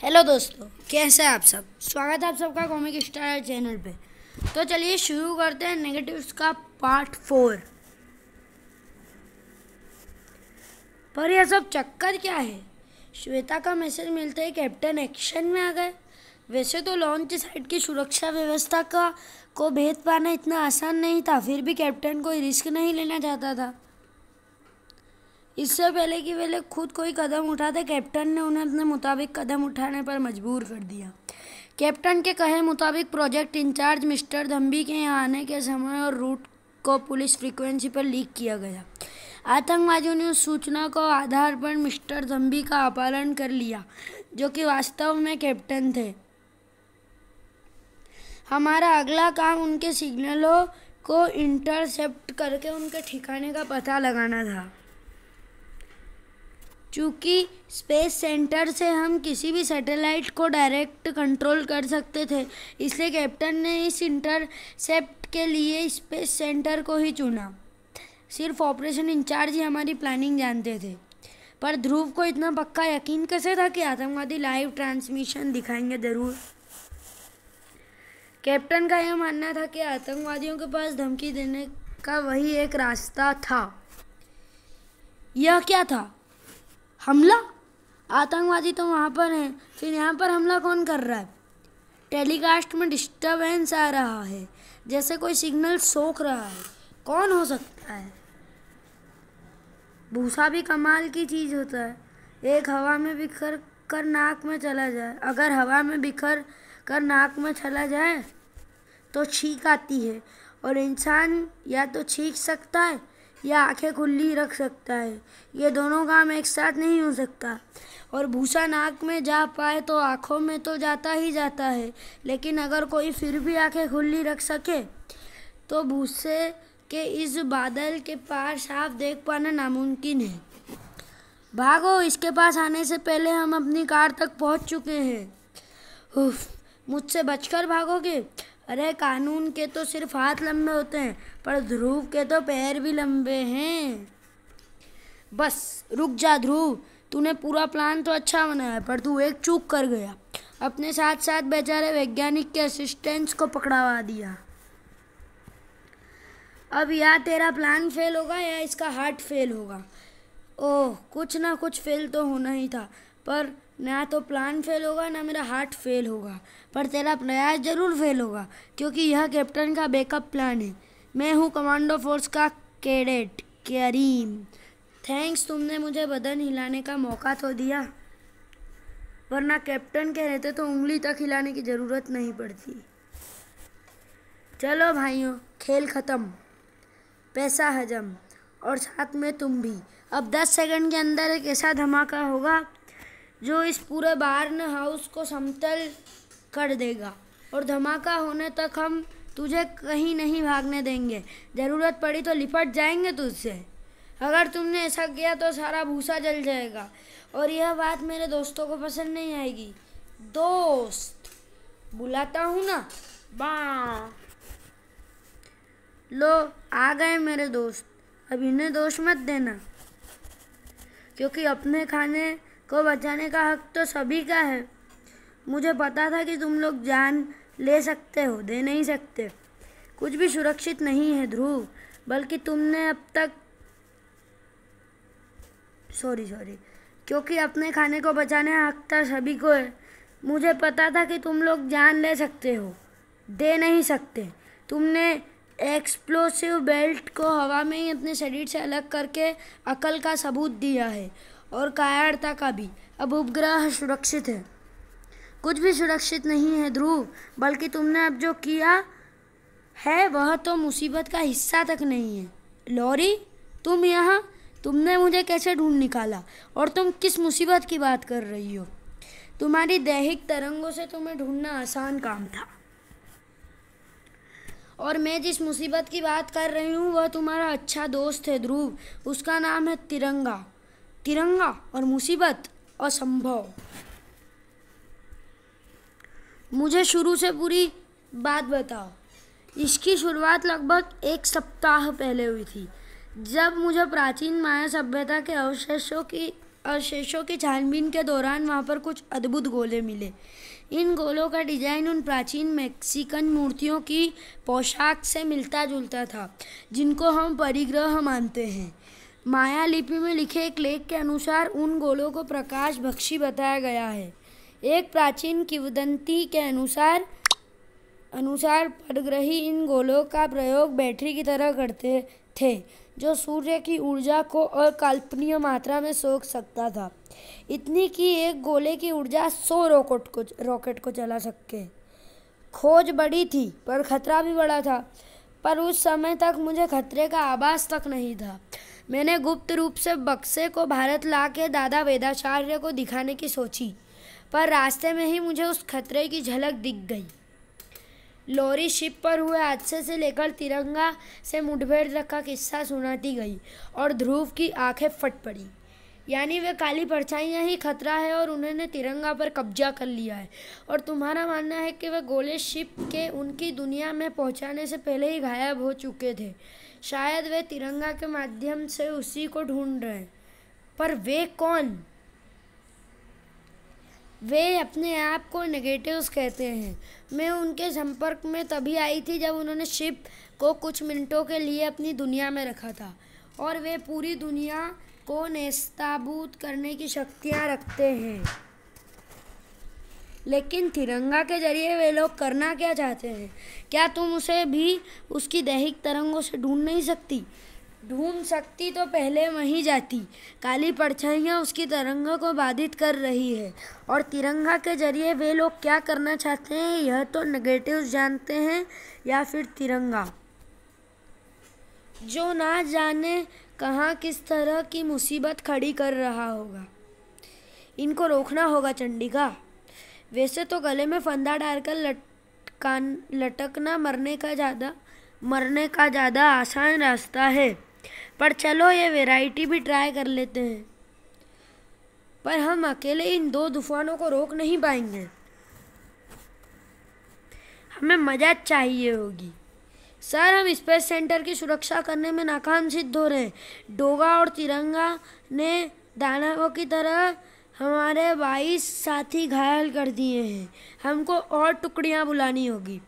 Hello दोस्तों, कैसे हैं आप सब। स्वागत है आप सबका कॉमिक स्टार चैनल पे। तो चलिए शुरू करते हैं नेगेटिव्स का पार्ट 4। पर यह सब चक्कर क्या है। श्वेता का मैसेज मिलते ही कैप्टन एक्शन में आ गए। वैसे तो लॉन्च साइट की सुरक्षा व्यवस्था को भेद पाना इतना आसान नहीं था, फिर भी कैप्टन कोई रिस्क नहीं लेना चाहता था। इससे पहले कि वे लोग खुद कोई कदम उठाते, कैप्टन ने उन्हें अपने मुताबिक कदम उठाने पर मजबूर कर दिया। कैप्टन के कहे मुताबिक प्रोजेक्ट इंचार्ज मिस्टर धम्बी के यहाँ आने के समय और रूट को पुलिस फ्रीक्वेंसी पर लीक किया गया। आतंकवादियों ने उस सूचना को आधार पर मिस्टर धम्बी का अपहरण कर लिया, जो कि वास्तव में कैप्टन थे। हमारा अगला काम उनके सिग्नलों को इंटरसेप्ट करके उनके ठिकाने का पता लगाना था। चूँकि स्पेस सेंटर से हम किसी भी सैटेलाइट को डायरेक्ट कंट्रोल कर सकते थे, इसलिए कैप्टन ने इस इंटरसेप्ट के लिए स्पेस सेंटर को ही चुना। सिर्फ ऑपरेशन इंचार्ज ही हमारी प्लानिंग जानते थे। पर ध्रुव को इतना पक्का यकीन कैसे था कि आतंकवादी लाइव ट्रांसमिशन दिखाएंगे ज़रूर। कैप्टन का यह मानना था कि आतंकवादियों के पास धमकी देने का वही एक रास्ता था। यह क्या था? हमला? आतंकवादी तो वहाँ पर हैं, फिर यहाँ पर हमला कौन कर रहा है? टेलीकास्ट में डिस्टरबेंस आ रहा है, जैसे कोई सिग्नल सोख रहा है। कौन हो सकता है? भूसा भी कमाल की चीज़ होता है। एक हवा में बिखर कर नाक में चला जाए। अगर हवा में बिखर कर नाक में चला जाए तो छींक आती है, और इंसान या तो छींक सकता है या आंखें खुली रख सकता है। ये दोनों काम एक साथ नहीं हो सकता। और भूसा नाक में जा पाए तो आँखों में तो जाता ही जाता है, लेकिन अगर कोई फिर भी आंखें खुली रख सके तो भूसे के इस बादल के पार साफ देख पाना नामुमकिन है। भागो, इसके पास आने से पहले हम अपनी कार तक पहुंच चुके हैं। उफ, मुझसे बचकर भागोगे? अरे, कानून के तो सिर्फ हाथ लंबे होते हैं, पर ध्रुव के तो पैर भी लंबे हैं। बस रुक जा ध्रुव, तूने पूरा प्लान तो अच्छा बनाया, पर तू एक चूक कर गया। अपने साथ साथ बेचारे वैज्ञानिक के असिस्टेंट्स को पकड़वा दिया। अब या तेरा प्लान फेल होगा या इसका हार्ट फेल होगा। ओह, कुछ ना कुछ फेल तो होना ही था, पर ना तो प्लान फेल होगा ना मेरा हार्ट फेल होगा, पर तेरा प्रयास जरूर फेल होगा, क्योंकि यह कैप्टन का बैकअप प्लान है। मैं हूँ कमांडो फोर्स का कैडेट करीम। थैंक्स, तुमने मुझे बदन हिलाने का मौका तो दिया, वरना कैप्टन के रहते तो उंगली तक हिलाने की ज़रूरत नहीं पड़ती। चलो भाइयों, खेल ख़त्म, पैसा हजम, और साथ में तुम भी। अब 10 सेकंड के अंदर एक ऐसा धमाका होगा जो इस पूरे बार्न हाउस को समतल कर देगा, और धमाका होने तक हम तुझे कहीं नहीं भागने देंगे। ज़रूरत पड़ी तो लिपट जाएंगे तुझसे। अगर तुमने ऐसा किया तो सारा भूसा जल जाएगा, और यह बात मेरे दोस्तों को पसंद नहीं आएगी। दोस्त बुलाता हूँ ना, बा लो आ गए मेरे दोस्त। अब इन्हें दोष मत देना, क्योंकि अपने खाने को बचाने का हक तो सभी का है। मुझे पता था कि तुम लोग जान ले सकते हो, दे नहीं सकते। कुछ भी सुरक्षित नहीं है ध्रुव, बल्कि तुमने अब तक सॉरी क्योंकि अपने खाने को बचाने का हक तो सभी को है। मुझे पता था कि तुम लोग जान ले सकते हो, दे नहीं सकते। तुमने एक्सप्लोसिव बेल्ट को हवा में ही अपने शरीर से अलग करके अकल का सबूत दिया है, और कायरता का भी। अब उपग्रह सुरक्षित है। कुछ भी सुरक्षित नहीं है ध्रुव, बल्कि तुमने अब जो किया है वह तो मुसीबत का हिस्सा तक नहीं है। लॉरी, तुम यहाँ? तुमने मुझे कैसे ढूंढ निकाला, और तुम किस मुसीबत की बात कर रही हो? तुम्हारी दैहिक तरंगों से तुम्हें ढूंढना आसान काम था, और मैं जिस मुसीबत की बात कर रही हूँ वह तुम्हारा अच्छा दोस्त है ध्रुव। उसका नाम है तिरंगा। तिरंगा और मुसीबत असंभव। मुझे शुरू से पूरी बात बताओ। इसकी शुरुआत लगभग 1 सप्ताह पहले हुई थी, जब मुझे प्राचीन माया सभ्यता के अवशेषों की अवशेषों की छानबीन के दौरान वहाँ पर कुछ अद्भुत गोले मिले। इन गोलों का डिजाइन उन प्राचीन मैक्सिकन मूर्तियों की पोशाक से मिलता जुलता था जिनको हम परिग्रह मानते हैं। माया लिपि में लिखे एक लेख के अनुसार उन गोलों को प्रकाश भक्षी बताया गया है। एक प्राचीन किंवदंती के अनुसार परग्रही इन गोलों का प्रयोग बैटरी की तरह करते थे जो सूर्य की ऊर्जा को अकल्पनीय मात्रा में सोख सकता था, इतनी कि एक गोले की ऊर्जा 100 रॉकेट को चला सके। खोज बड़ी थी पर खतरा भी बड़ा था, पर उस समय तक मुझे खतरे का आभास तक नहीं था। मैंने गुप्त रूप से बक्से को भारत ला के दादा वेदाचार्य को दिखाने की सोची, पर रास्ते में ही मुझे उस खतरे की झलक दिख गई। लॉरी शिप पर हुए हादसे से लेकर तिरंगा से मुठभेड़ तक का किस्सा सुनाती गई और ध्रुव की आंखें फट पड़ी। यानी वे काली परछाइयाँ ही खतरा है और उन्होंने तिरंगा पर कब्जा कर लिया है, और तुम्हारा मानना है कि वे गोले शिप के उनकी दुनिया में पहुंचाने से पहले ही गायब हो चुके थे। शायद वे तिरंगा के माध्यम से उसी को ढूंढ रहे हैं, पर वे कौन? वे अपने आप को नेगेटिव्स कहते हैं। मैं उनके संपर्क में तभी आई थी जब उन्होंने शिप को कुछ मिनटों के लिए अपनी दुनिया में रखा था, और वे पूरी दुनिया को नेस्ताबूद करने की शक्तियाँ रखते हैं। लेकिन तिरंगा के जरिए वे लोग करना क्या चाहते हैं? क्या तुम उसे भी उसकी दैहिक तरंगों से ढूंढ नहीं सकती? ढूंढ सकती तो पहले वहीं जाती। काली परछाइयाँ उसकी तरंगों को बाधित कर रही है, और तिरंगा के जरिए वे लोग क्या करना चाहते हैं यह तो नेगेटिव जानते हैं, या फिर तिरंगा जो ना जाने कहाँ किस तरह की मुसीबत खड़ी कर रहा होगा। इनको रोकना होगा चंडिका। वैसे तो गले में फंदा डालकर लटकना मरने का ज़्यादा आसान रास्ता है, पर चलो ये वैरायटी भी ट्राई कर लेते हैं। पर हम अकेले इन 2 तूफानों को रोक नहीं पाएंगे, हमें मदद चाहिए होगी। सर, हम स्पेस सेंटर की सुरक्षा करने में नाकाम सिद्ध हो रहे हैं। डोगा और तिरंगा ने दानवों की तरह हमारे 22 साथी घायल कर दिए हैं। हमको और टुकड़ियाँ बुलानी होगी।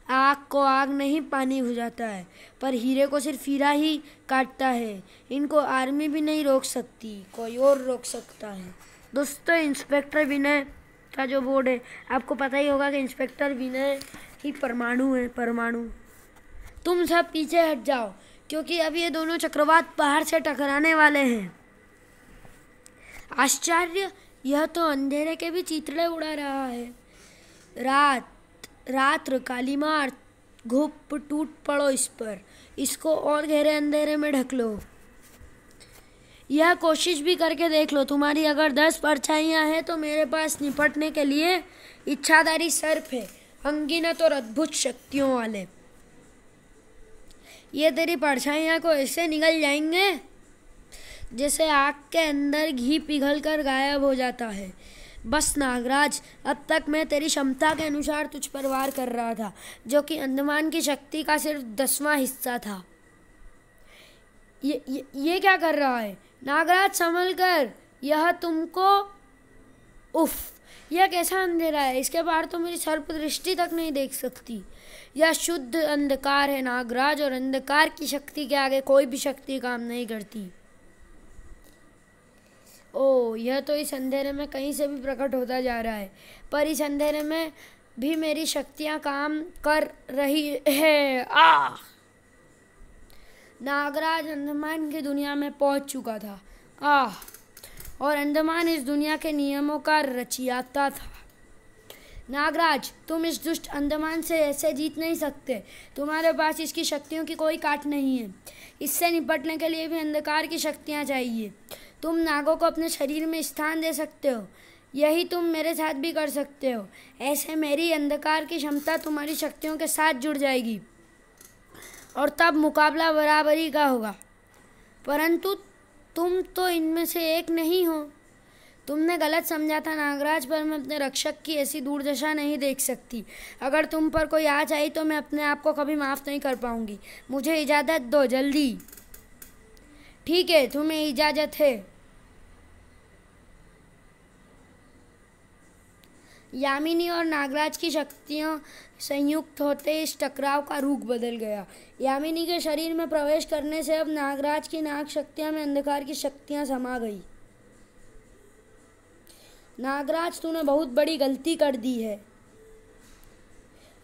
आग को आग नहीं पानी बुझाता है, पर हीरे को सिर्फ हीरा ही काटता है। इनको आर्मी भी नहीं रोक सकती, कोई और रोक सकता है। दोस्तों, इंस्पेक्टर विनय का जो बोर्ड है, आपको पता ही होगा कि इंस्पेक्टर विनय ही परमाणु है। परमाणु, तुम सब पीछे हट जाओ, क्योंकि अब ये दोनों चक्रवात बाहर से टकराने वाले हैं। आश्चर्य, यह तो अंधेरे के भी चितड़े उड़ा रहा है। रात्र कालीमार, घुप टूट पड़ो इस पर, इसको और गहरे अंधेरे में ढक लो। यह कोशिश भी करके देख लो। तुम्हारी अगर 10 परछाइयाँ हैं तो मेरे पास निपटने के लिए इच्छाधारी सर्प है, अनगिनत और अद्भुत शक्तियों वाले। ये तेरी परछाइयाँ को ऐसे निगल जाएंगे जैसे आग के अंदर घी पिघलकर गायब हो जाता है। बस नागराज, अब तक मैं तेरी क्षमता के अनुसार तुझ पर वार कर रहा था, जो कि अंडमान की शक्ति का सिर्फ 10वां हिस्सा था। ये क्या कर रहा है? नागराज, संभल कर, यह तुमको। उफ, यह कैसा अंधेरा है? इसके बाहर तो मेरी सर्प दृष्टि तक नहीं देख सकती। यह शुद्ध अंधकार है नागराज, और अंधकार की शक्ति के आगे कोई भी शक्ति काम नहीं करती। ओह, यह तो इस अंधेरे में कहीं से भी प्रकट होता जा रहा है, पर इस अंधेरे में भी मेरी शक्तियाँ काम कर रही है। नागराज अंडमान की दुनिया में पहुंच चुका था। और अंडमान इस दुनिया के नियमों का रचयिता था। नागराज, तुम इस दुष्ट अंडमान से ऐसे जीत नहीं सकते। तुम्हारे पास इसकी शक्तियों की कोई काट नहीं है। इससे निपटने के लिए भी अंधकार की शक्तियाँ चाहिए। तुम नागों को अपने शरीर में स्थान दे सकते हो, यही तुम मेरे साथ भी कर सकते हो। ऐसे मेरी अंधकार की क्षमता तुम्हारी शक्तियों के साथ जुड़ जाएगी, और तब मुकाबला बराबरी का होगा। परंतु तुम तो इनमें से एक नहीं हो। तुमने गलत समझा था नागराज, पर मैं अपने रक्षक की ऐसी दुर्दशा नहीं देख सकती। अगर तुम पर कोई आँच आई तो मैं अपने आप को कभी माफ़ नहीं कर पाऊंगी। मुझे इजाज़त दो, जल्दी। ठीक है, तुम्हें इजाज़त है। यामिनी और नागराज की शक्तियाँ संयुक्त होते इस टकराव का रुख बदल गया। यामिनी के शरीर में प्रवेश करने से अब नागराज की नाग शक्तियाँ में अंधकार की शक्तियाँ समा गई। नागराज, तूने बहुत बड़ी गलती कर दी है।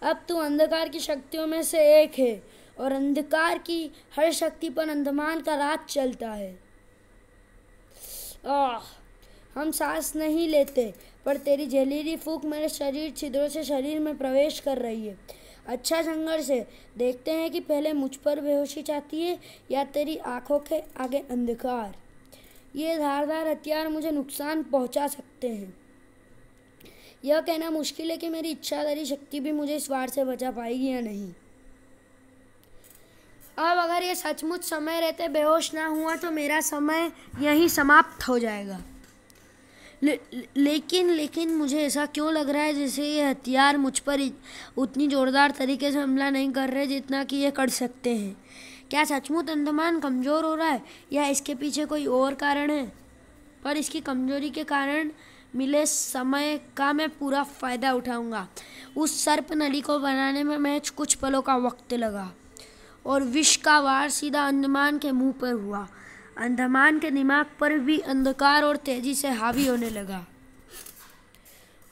अब तू अंधकार की शक्तियों में से एक है और अंधकार की हर शक्ति पर अंधमान का राज चलता है। हम सांस नहीं लेते, पर तेरी जहरीली फूंक मेरे शरीर छिद्रों से शरीर में प्रवेश कर रही है। अच्छा संघर्ष है। देखते हैं कि पहले मुझ पर बेहोशी चाहती है या तेरी आंखों के आगे अंधकार। ये धारदार हथियार मुझे नुकसान पहुंचा सकते हैं। यह कहना मुश्किल है कि मेरी इच्छाधारी शक्ति भी मुझे इस वार से बचा पाएगी या नहीं। अब अगर ये सचमुच समय रहते बेहोश ना हुआ तो मेरा समय यहीं समाप्त हो जाएगा। लेकिन मुझे ऐसा क्यों लग रहा है जैसे ये हथियार मुझ पर उतनी ज़ोरदार तरीके से हमला नहीं कर रहे जितना कि ये कर सकते हैं। क्या सचमुच अंधमान कमज़ोर हो रहा है या इसके पीछे कोई और कारण है? पर इसकी कमज़ोरी के कारण मिले समय का मैं पूरा फ़ायदा उठाऊंगा। उस सर्प नली को बनाने में महज कुछ पलों का वक्त लगा और विष का वार सीधा अंधमान के मुंह पर हुआ। अंधमान के दिमाग पर भी अंधकार और तेजी से हावी होने लगा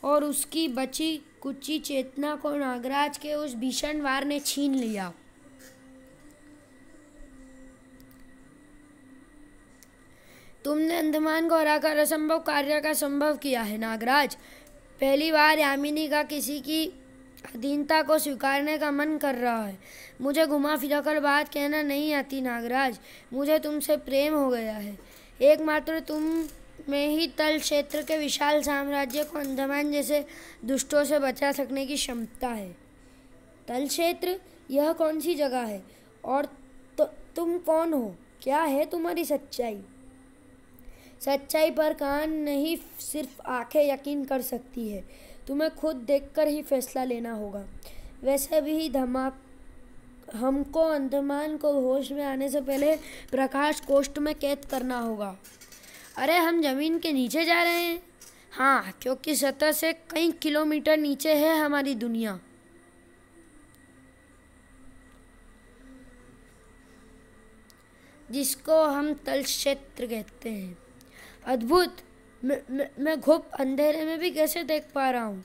और उसकी बची कुची चेतना को नागराज के उस भीषण वार ने छीन लिया। तुमने अंधमान को हराकर असंभव कार्य का संभव किया है नागराज। पहली बार यामिनी का किसी की अधीनता को स्वीकारने का मन कर रहा है। मुझे घुमा फिरा कर बात कहना नहीं आती नागराज। मुझे तुमसे प्रेम हो गया है। एकमात्र तुम में ही तल क्षेत्र के विशाल साम्राज्य को अंडमान जैसे दुष्टों से बचा सकने की क्षमता है। तल क्षेत्र, यह कौन सी जगह है? और तुम कौन हो? क्या है तुम्हारी सच्चाई? सच्चाई पर कान नहीं, सिर्फ आंखें यकीन कर सकती है। तुम्हें खुद देखकर ही फैसला लेना होगा। वैसे भी हमको अंडमान को होश में आने से पहले प्रकाश कोष्ठ में कैद करना होगा। अरे, हम जमीन के नीचे जा रहे हैं? हाँ, क्योंकि सतह से कई किलोमीटर नीचे है हमारी दुनिया। जिसको हम तल क्षेत्र कहते हैं। अद्भुत। मैं घुप अंधेरे में भी कैसे देख पा रहा हूँ?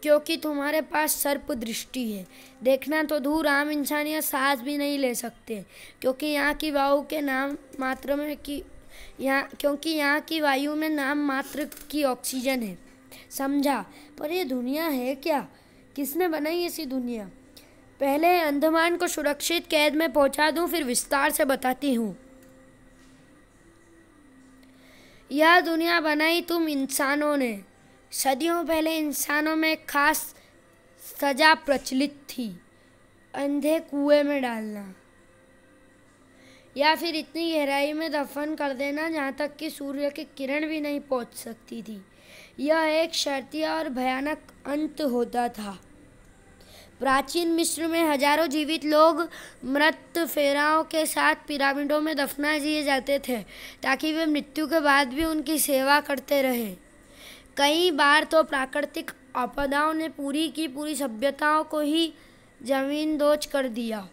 क्योंकि तुम्हारे पास सर्प दृष्टि है। देखना तो दूर, आम इंसान या सांस भी नहीं ले सकते, क्योंकि यहाँ की वायु के नाम मात्र में क्योंकि यहाँ की वायु में नाम मात्र की ऑक्सीजन है। समझा? पर ये दुनिया है क्या? किसने बनाई ऐसी दुनिया? पहले अंडमान को सुरक्षित कैद में पहुँचा दूँ, फिर विस्तार से बताती हूँ। यह दुनिया बनाई तुम इंसानों ने। सदियों पहले इंसानों में एक खास सजा प्रचलित थी, अंधे कुएं में डालना या फिर इतनी गहराई में दफन कर देना जहाँ तक कि सूर्य की किरण भी नहीं पहुँच सकती थी। यह एक शर्तिया और भयानक अंत होता था। प्राचीन मिस्र में हजारों जीवित लोग मृत फेराओं के साथ पिरामिडों में दफना दिए जाते थे, ताकि वे मृत्यु के बाद भी उनकी सेवा करते रहें। कई बार तो प्राकृतिक आपदाओं ने पूरी की पूरी सभ्यताओं को ही जमींदोज कर दिया,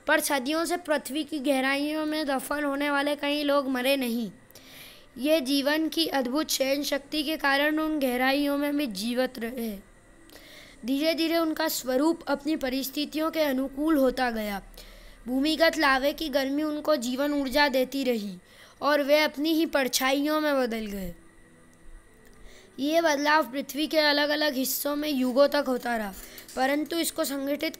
पर सदियों से पृथ्वी की गहराइयों में दफन होने वाले कई लोग मरे नहीं। ये जीवन की अद्भुत सहन शक्ति के कारण उन गहराइयों में भी जीवित रहे। धीरे धीरे उनका स्वरूप अपनी परिस्थितियों के अनुकूल होता गया। भूमिगत लावे की गर्मी उनको जीवन ऊर्जा देती रही और वे अपनी ही परछाइयों में बदल गए। ये बदलाव पृथ्वी के अलग अलग हिस्सों में युगों तक होता रहा, परंतु इसको संगठित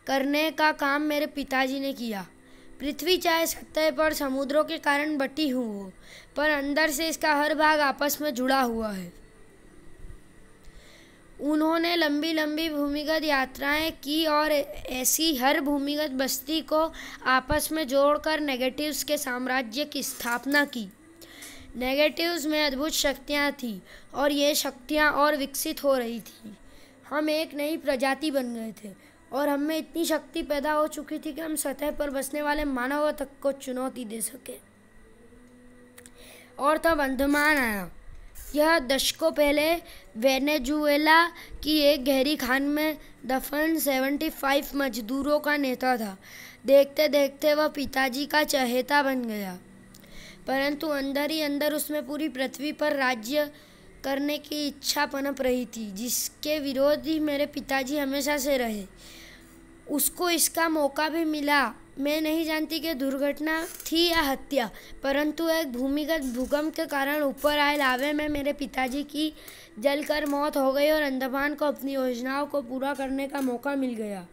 करने का काम मेरे पिताजी ने किया। पृथ्वी चाहे सतह पर समुद्रों के कारण बटी हो, पर अंदर से इसका हर भाग आपस में जुड़ा हुआ है। उन्होंने लंबी लंबी भूमिगत यात्राएं की और ऐसी हर भूमिगत बस्ती को आपस में जोड़कर नेगेटिव्स के साम्राज्य की स्थापना की। नेगेटिव्स में अद्भुत शक्तियां थीं और ये शक्तियां और विकसित हो रही थीं। हम एक नई प्रजाति बन गए थे और हम में इतनी शक्ति पैदा हो चुकी थी कि हम सतह पर बसने वाले मानव तक को चुनौती दे सके। और तब अंडमान आया। यह दशकों पहले वेनेजुएला की एक गहरी खान में दफन 75 मजदूरों का नेता था। देखते देखते वह पिताजी का चहेता बन गया, परंतु अंदर ही अंदर उसमें पूरी पृथ्वी पर राज्य करने की इच्छा पनप रही थी, जिसके विरोधी मेरे पिताजी हमेशा से रहे। उसको इसका मौका भी मिला। मैं नहीं जानती कि दुर्घटना थी या हत्या, परंतु एक भूमिगत भूकंप के कारण ऊपर आए लावे में मेरे पिताजी की जलकर मौत हो गई और अंडमान को अपनी योजनाओं को पूरा करने का मौका मिल गया।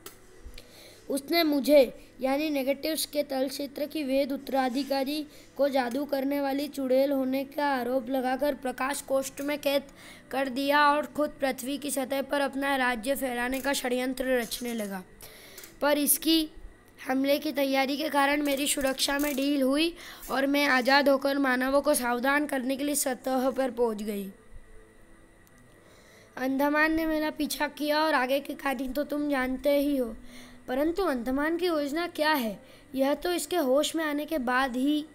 उसने मुझे यानी नेगेटिव्स के तल क्षेत्र की वेद उत्तराधिकारी को जादू करने वाली चुड़ैल होने का आरोप लगाकर प्रकाश कोष्ठ में कैद कर दिया और खुद पृथ्वी की सतह पर अपना राज्य फैलाने का षड्यंत्र रचने लगा। पर इसकी हमले की तैयारी के कारण मेरी सुरक्षा में ढील हुई और मैं आज़ाद होकर मानवों को सावधान करने के लिए सतह पर पहुंच गई। अंडमान ने मेरा पीछा किया और आगे की कहानी तो तुम जानते ही हो, परंतु अंडमान की योजना क्या है यह तो इसके होश में आने के बाद ही,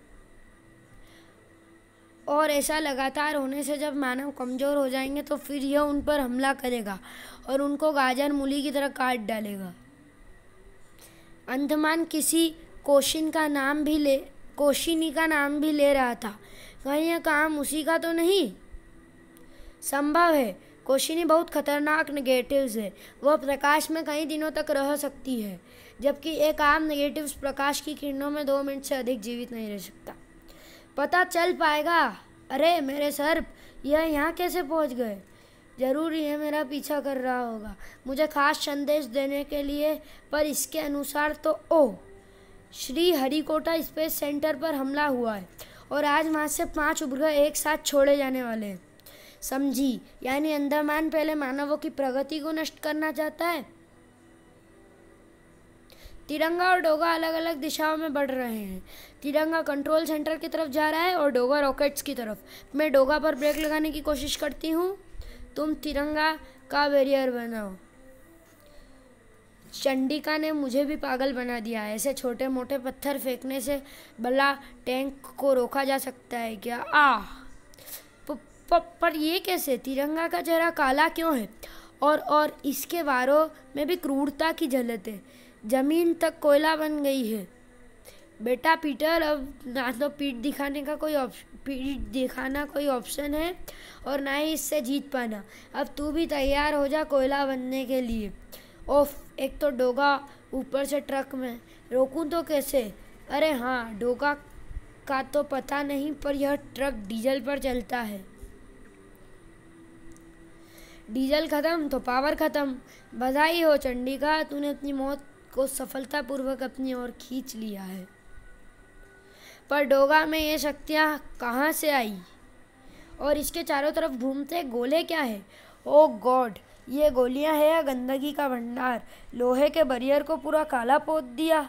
और ऐसा लगातार होने से जब मानव कमज़ोर हो जाएंगे तो फिर यह उन पर हमला करेगा और उनको गाजर मूली की तरह काट डालेगा। अंडमान किसी कोशिनी का नाम भी ले रहा था। कहीं यह काम उसी का तो नहीं? संभव है। कोशिनी बहुत खतरनाक नेगेटिव्स है। वह प्रकाश में कई दिनों तक रह सकती है, जबकि एक आम नेगेटिव्स प्रकाश की किरणों में 2 मिनट से अधिक जीवित नहीं रह सकता। पता चल पाएगा। अरे मेरे सर, यह यहाँ कैसे पहुँच गए? जरूर यह मेरा पीछा कर रहा होगा मुझे खास संदेश देने के लिए, पर इसके अनुसार तो श्री हरिकोटा स्पेस सेंटर पर हमला हुआ है और आज वहाँ से 5 उपग्रह एक साथ छोड़े जाने वाले हैं। समझी? यानी अंडमान पहले मानवों की प्रगति को नष्ट करना चाहता है। तिरंगा और डोगा अलग अलग दिशाओं में बढ़ रहे हैं। तिरंगा कंट्रोल सेंटर की तरफ जा रहा है और डोगा रॉकेट्स की तरफ। मैं डोगा पर ब्रेक लगाने की कोशिश करती हूँ, तुम तिरंगा का बैरियर बनाओ। चंडिका ने मुझे भी पागल बना दिया है। ऐसे छोटे मोटे पत्थर फेंकने से भला टैंक को रोका जा सकता है क्या? पर ये कैसे? तिरंगा का चेहरा काला क्यों है? और इसके वारों में भी क्रूरता की झलक है। जमीन तक कोयला बन गई है। बेटा पीटर, अब ना तो पीठ दिखाना कोई ऑप्शन है और ना ही इससे जीत पाना। अब तू भी तैयार हो जा कोयला बनने के लिए। ओफ, एक तो डोगा ऊपर से ट्रक में, रोकूं तो कैसे? अरे हाँ, डोगा का तो पता नहीं, पर यह ट्रक डीजल पर चलता है। डीजल खत्म तो पावर खत्म। बधाई हो चंडिका, तूने अपनी मौत को सफलतापूर्वक अपनी ओर खींच लिया है। पर डोगा में ये शक्तियाँ कहाँ से आई? और इसके चारों तरफ घूमते गोले क्या है? ओह गॉड, ये गोलियाँ हैं या गंदगी का भंडार? लोहे के बैरियर को पूरा काला पोत दिया।